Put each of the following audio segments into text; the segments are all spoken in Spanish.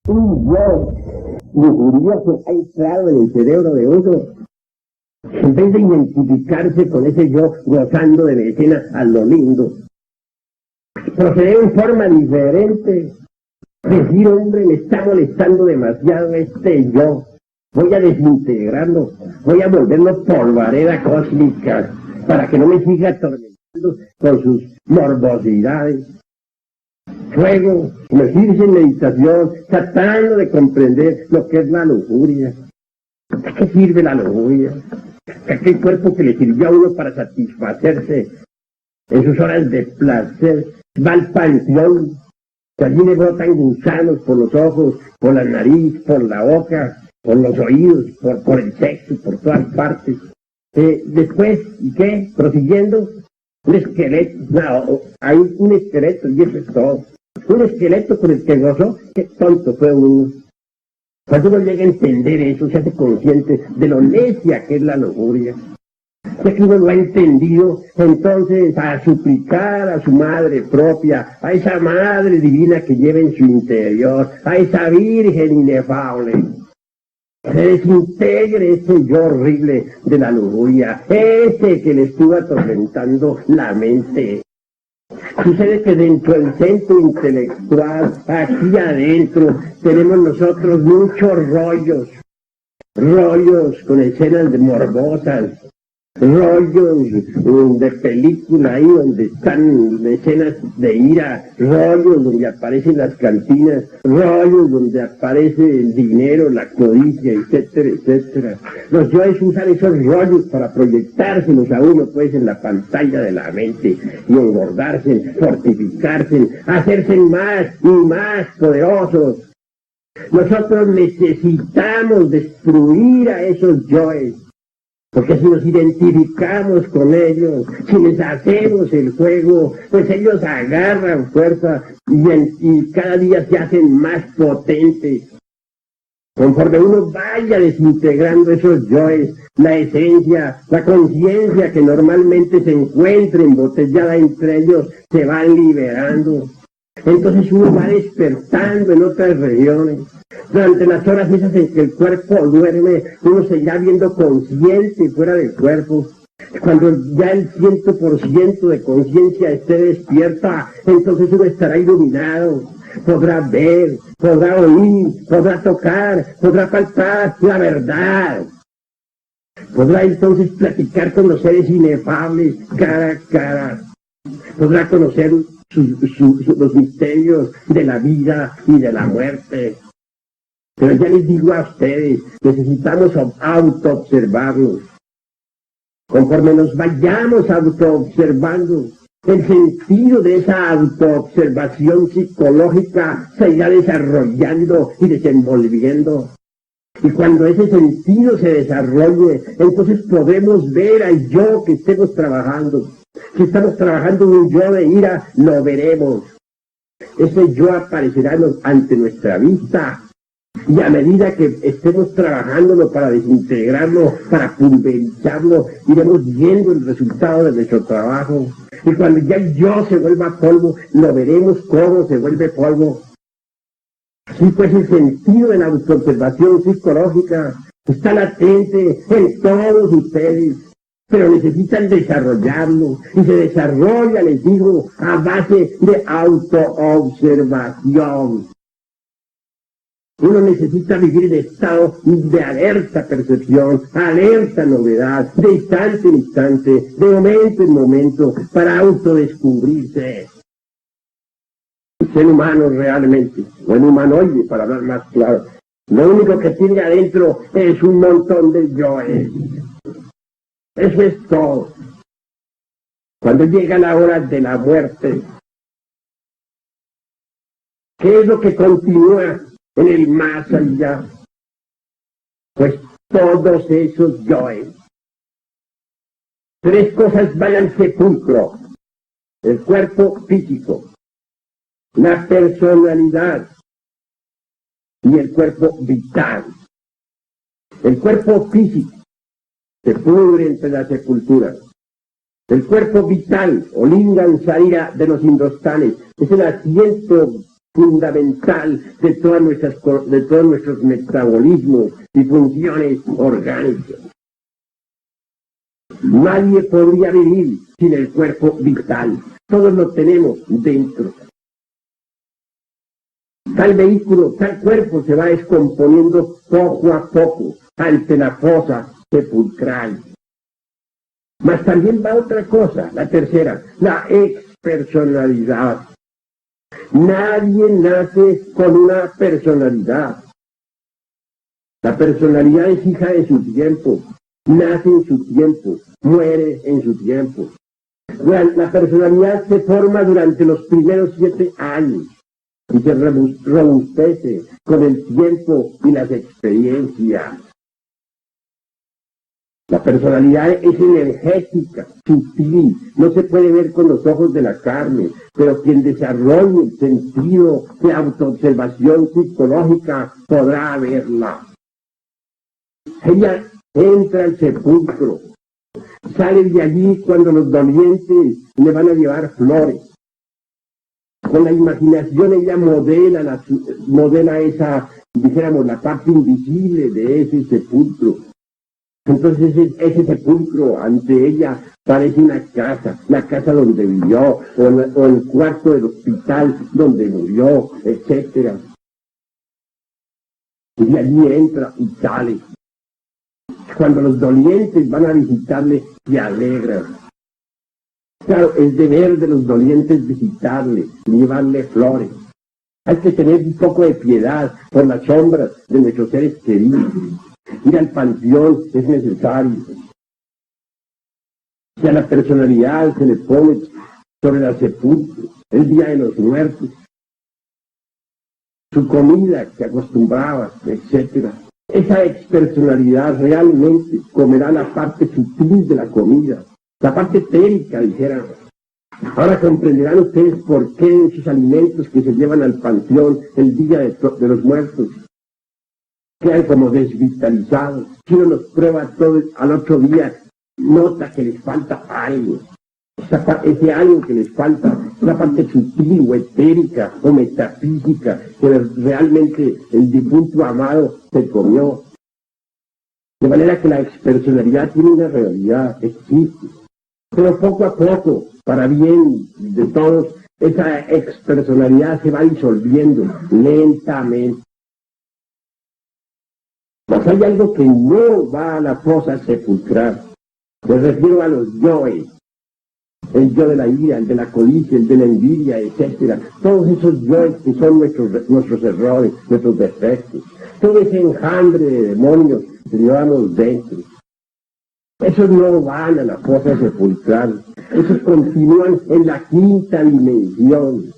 Un yo lujurioso ha entrado en el cerebro de uno. En vez de identificarse con ese yo gozando de la escena a lo lindo, proceder en forma diferente. Decir, hombre, me está molestando demasiado este yo. Voy a desintegrarlo, voy a volverlo polvareda cósmica para que no me siga atormentando con sus morbosidades. Luego, sumergirse en meditación, tratando de comprender lo que es la lujuria. ¿A qué sirve la lujuria? Aquel cuerpo que le sirvió a uno para satisfacerse en sus horas de placer, va al panteón, que allí le brotan gusanos por los ojos, por la nariz, por la boca, por los oídos, por el sexo, por todas partes. Después, ¿y qué? Prosiguiendo, un esqueleto, no, hay un esqueleto y eso es todo. Un esqueleto con el que gozó, qué tonto fue uno. Cuando uno llega a entender eso, se hace consciente de lo necia que es la lujuria. Ya que uno lo ha entendido, entonces a suplicar a su madre propia, a esa madre divina que lleva en su interior, a esa virgen inefable, se desintegre ese yo horrible de la lujuria, ese que le estuvo atormentando la mente. Sucede que dentro del centro intelectual, aquí adentro, tenemos nosotros muchos rollos con escenas morbosas, rollos de película ahí donde están escenas de ira, rollos donde aparecen las cantinas, rollos donde aparece el dinero, la codicia, etcétera, etcétera. Los yoes usan esos rollos para proyectárselos a uno pues en la pantalla de la mente y engordarse, fortificarse, hacerse más y más poderosos. Nosotros necesitamos destruir a esos yoes. Porque si nos identificamos con ellos, si les hacemos el juego, pues ellos agarran fuerza y cada día se hacen más potentes. Conforme uno vaya desintegrando esos yoes, la esencia, la conciencia que normalmente se encuentra embotellada entre ellos, se van liberando. Entonces uno va despertando en otras regiones. Durante las horas esas en que el cuerpo duerme, uno se irá viendo consciente fuera del cuerpo. Cuando ya el 100% de conciencia esté despierta, entonces uno estará iluminado. Podrá ver, podrá oír, podrá tocar, podrá palpar la verdad. Podrá entonces platicar con los seres inefables cara a cara. Podrá conocer los misterios de la vida y de la muerte. Pero ya les digo a ustedes, necesitamos autoobservarnos. Conforme nos vayamos autoobservando, el sentido de esa autoobservación psicológica se irá desarrollando y desenvolviendo. Y cuando ese sentido se desarrolle, entonces podremos ver al yo que estemos trabajando. Si estamos trabajando en un yo de ira, lo veremos. Ese yo aparecerá ante nuestra vista. Y a medida que estemos trabajándolo para desintegrarlo, para pulverizarlo, iremos viendo el resultado de nuestro trabajo. Y cuando ya el yo se vuelva polvo, lo veremos cómo se vuelve polvo. Así pues, el sentido de la autoobservación psicológica está latente en todos ustedes, pero necesitan desarrollarlo. Y se desarrolla, les digo, a base de autoobservación. Uno necesita vivir en estado de alerta percepción, alerta novedad, de instante en instante, de momento en momento, para autodescubrirse. El ser humano realmente, o el humanoide, para hablar más claro, lo único que tiene adentro es un montón de yoes. Eso es todo. Cuando llega la hora de la muerte, ¿qué es lo que continúa en el más allá? Pues todos esos yoes. Tres cosas van al sepulcro: el cuerpo físico, la personalidad y el cuerpo vital. El cuerpo físico se pudre entre las sepulturas. El cuerpo vital, o lingam sarira de los indostanes, es el asiento fundamental de todos nuestros metabolismos y funciones orgánicas. Nadie podría vivir sin el cuerpo vital. Todos lo tenemos dentro. Tal vehículo, tal cuerpo se va descomponiendo poco a poco ante la fosa sepulcral. Mas también va otra cosa, la tercera, la expersonalidad. Nadie nace con una personalidad. La personalidad es hija de su tiempo, nace en su tiempo, muere en su tiempo. La personalidad se forma durante los primeros 7 años y se robustece con el tiempo y las experiencias. La personalidad es energética, sutil, no se puede ver con los ojos de la carne, pero quien desarrolle el sentido de autoobservación psicológica podrá verla. Ella entra al sepulcro, sale de allí cuando los dolientes le van a llevar flores. Con la imaginación ella modela esa, dijéramos, la parte invisible de ese sepulcro. Entonces ese sepulcro ante ella parece una casa, la casa donde vivió, o el cuarto del hospital donde murió, etc. Y de allí entra y sale. Cuando los dolientes van a visitarle, se alegran. Claro, es deber de los dolientes visitarle, llevarle flores. Hay que tener un poco de piedad por las sombras de nuestros seres queridos. Ir al panteón es necesario. Si a la personalidad se le pone sobre la sepulcro, el día de los muertos, su comida que acostumbraba, etc. Esa expersonalidad realmente comerá la parte sutil de la comida, la parte etérica, dijéramos. Ahora comprenderán ustedes por qué esos alimentos que se llevan al panteón el día de los muertos quedan como desvitalizados. Si uno los prueba todo al otro día, nota que les falta algo. Ese algo que les falta es la parte sutil o etérica o metafísica que realmente el difunto amado se comió. De manera que la expersonalidad tiene una realidad, existe. Pero poco a poco, para bien de todos, esa expersonalidad se va disolviendo lentamente. Mas hay algo que no va a la fosa sepulcral. Me refiero a los yoes. El yo de la ira, el de la codicia, el de la envidia, etc. Todos esos yoes que son nuestros errores, nuestros defectos. Todo ese enjambre de demonios que llevamos dentro. Esos no van a la fosa sepulcral. Esos continúan en la quinta dimensión.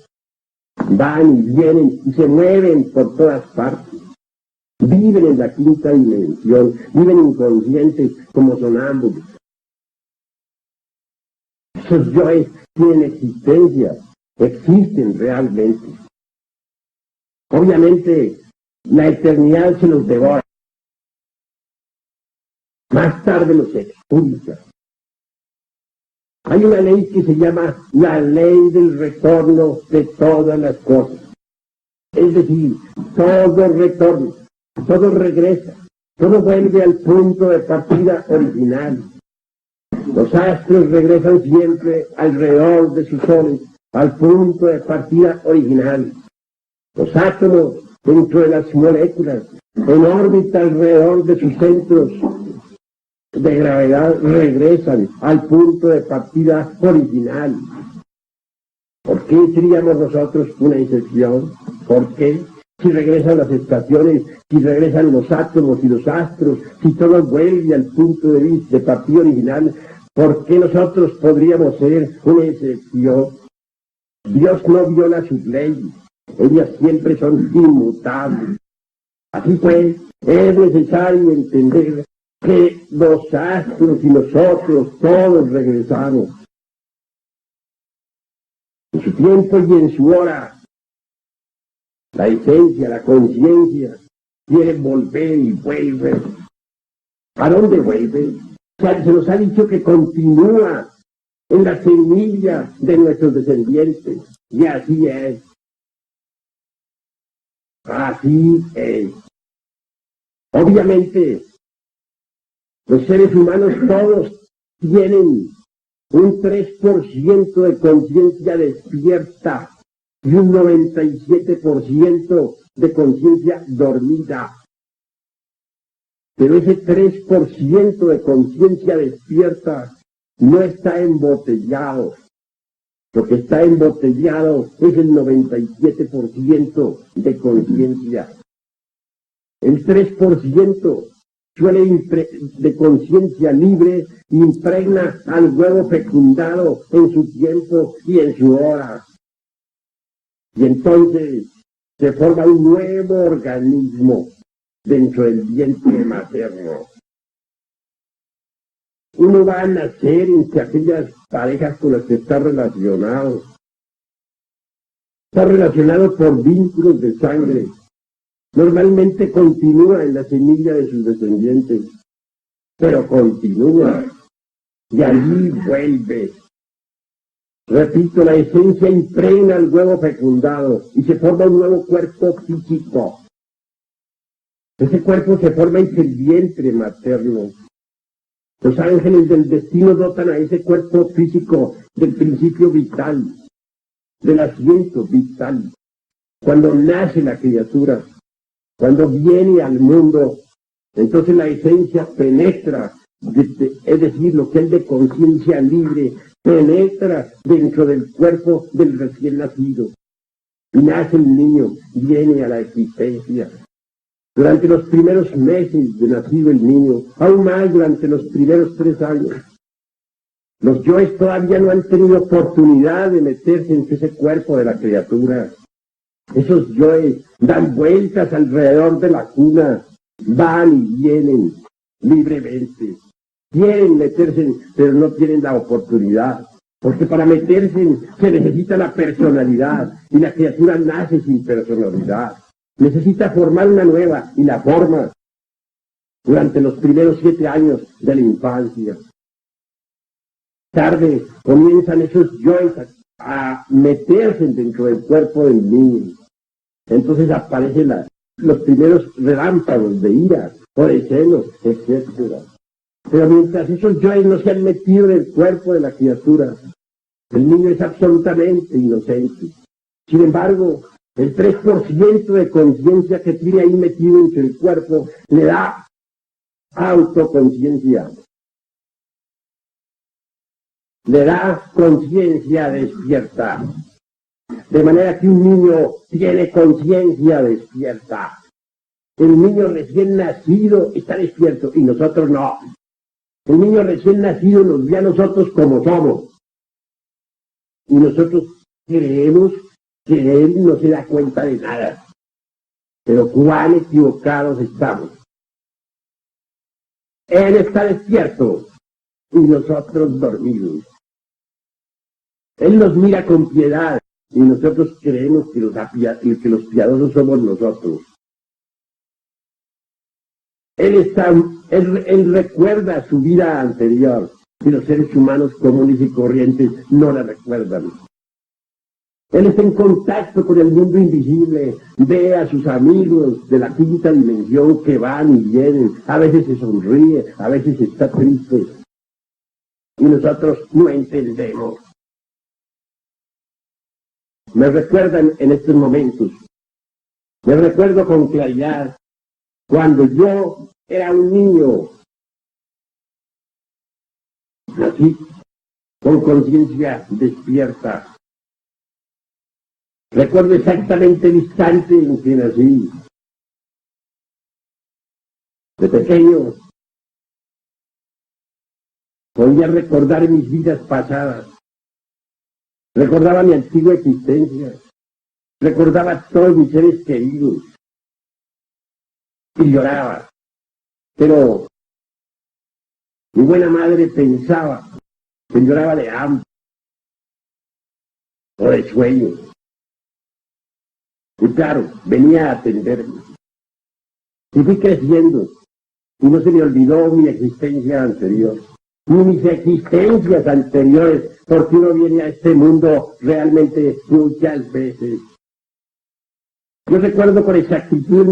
Van y vienen y se mueven por todas partes. Viven en la quinta dimensión, viven inconscientes como sonámbulos. Esos yoes tienen existencia, existen realmente. Obviamente, la eternidad se los devora. Más tarde los expulsa. Hay una ley que se llama la ley del retorno de todas las cosas. Es decir, todo retorno. Todo regresa, todo vuelve al punto de partida original. Los astros regresan siempre alrededor de sus soles, al punto de partida original. Los átomos dentro de las moléculas, en órbita alrededor de sus centros de gravedad, regresan al punto de partida original. ¿Por qué seríamos nosotros una excepción? ¿Por qué? Si regresan las estaciones, si regresan los átomos y los astros, si todo vuelve al punto de partida original, ¿por qué nosotros podríamos ser una excepción? Dios no viola sus leyes, ellas siempre son inmutables. Así pues, es necesario entender que los astros y nosotros todos regresamos. En su tiempo y en su hora, la esencia, la conciencia, quiere volver y vuelve. ¿A dónde vuelve? Se nos ha dicho que continúa en la semilla de nuestros descendientes. Y así es. Así es. Obviamente, los seres humanos todos tienen un 3% de conciencia despierta y un 97% de conciencia dormida. Pero ese 3% de conciencia despierta no está embotellado. Lo que está embotellado es el 97% de conciencia. El 3% de conciencia libre impregna al huevo fecundado en su tiempo y en su hora. Y entonces se forma un nuevo organismo dentro del vientre materno. Uno va a nacer entre aquellas parejas con las que está relacionado. Está relacionado por vínculos de sangre. Normalmente continúa en la semilla de sus descendientes, pero continúa y allí vuelve. Repito, la esencia impregna al huevo fecundado y se forma un nuevo cuerpo físico. Ese cuerpo se forma entre el vientre materno. Los ángeles del destino dotan a ese cuerpo físico del principio vital, del asiento vital. Cuando nace la criatura, cuando viene al mundo, entonces la esencia penetra, es decir, lo que es de conciencia libre, penetra dentro del cuerpo del recién nacido. Y nace el niño, viene a la existencia. Durante los primeros meses de nacido el niño, aún más durante los primeros 3 años, los yoes todavía no han tenido oportunidad de meterse en ese cuerpo de la criatura. Esos yoes dan vueltas alrededor de la cuna, van y vienen libremente. Quieren meterse, pero no tienen la oportunidad. Porque para meterse se necesita la personalidad y la criatura nace sin personalidad. Necesita formar una nueva y la forma durante los primeros 7 años de la infancia. Tarde comienzan esos yoes a meterse dentro del cuerpo del niño. Entonces aparecen los primeros relámpagos de ira o de celos, etc. Pero mientras esos yoes no se han metido en el cuerpo de la criatura, el niño es absolutamente inocente. Sin embargo, el 3% de conciencia que tiene ahí metido entre el cuerpo le da autoconciencia. Le da conciencia despierta. De manera que un niño tiene conciencia despierta. El niño recién nacido está despierto y nosotros no. El niño recién nacido nos ve a nosotros como somos. Y nosotros creemos que él no se da cuenta de nada. Pero cuán equivocados estamos. Él está despierto y nosotros dormidos. Él nos mira con piedad y nosotros creemos que los piadosos somos nosotros. Él recuerda su vida anterior y los seres humanos comunes y corrientes no la recuerdan. Él está en contacto con el mundo invisible, ve a sus amigos de la quinta dimensión que van y vienen, a veces se sonríe, a veces está triste. Y nosotros no entendemos. Me recuerdan en estos momentos, me recuerdo con claridad, cuando yo era un niño, nací con conciencia despierta. Recuerdo exactamente el instante en que nací. De pequeño, podía recordar mis vidas pasadas. Recordaba mi antigua existencia. Recordaba a todos mis seres queridos. Y lloraba. Pero mi buena madre pensaba que lloraba de hambre o de sueño. Y claro, venía a atenderme. Y fui creciendo. Y no se me olvidó mi existencia anterior. Ni mis existencias anteriores, porque uno viene a este mundo realmente muchas veces. Yo recuerdo con exactitud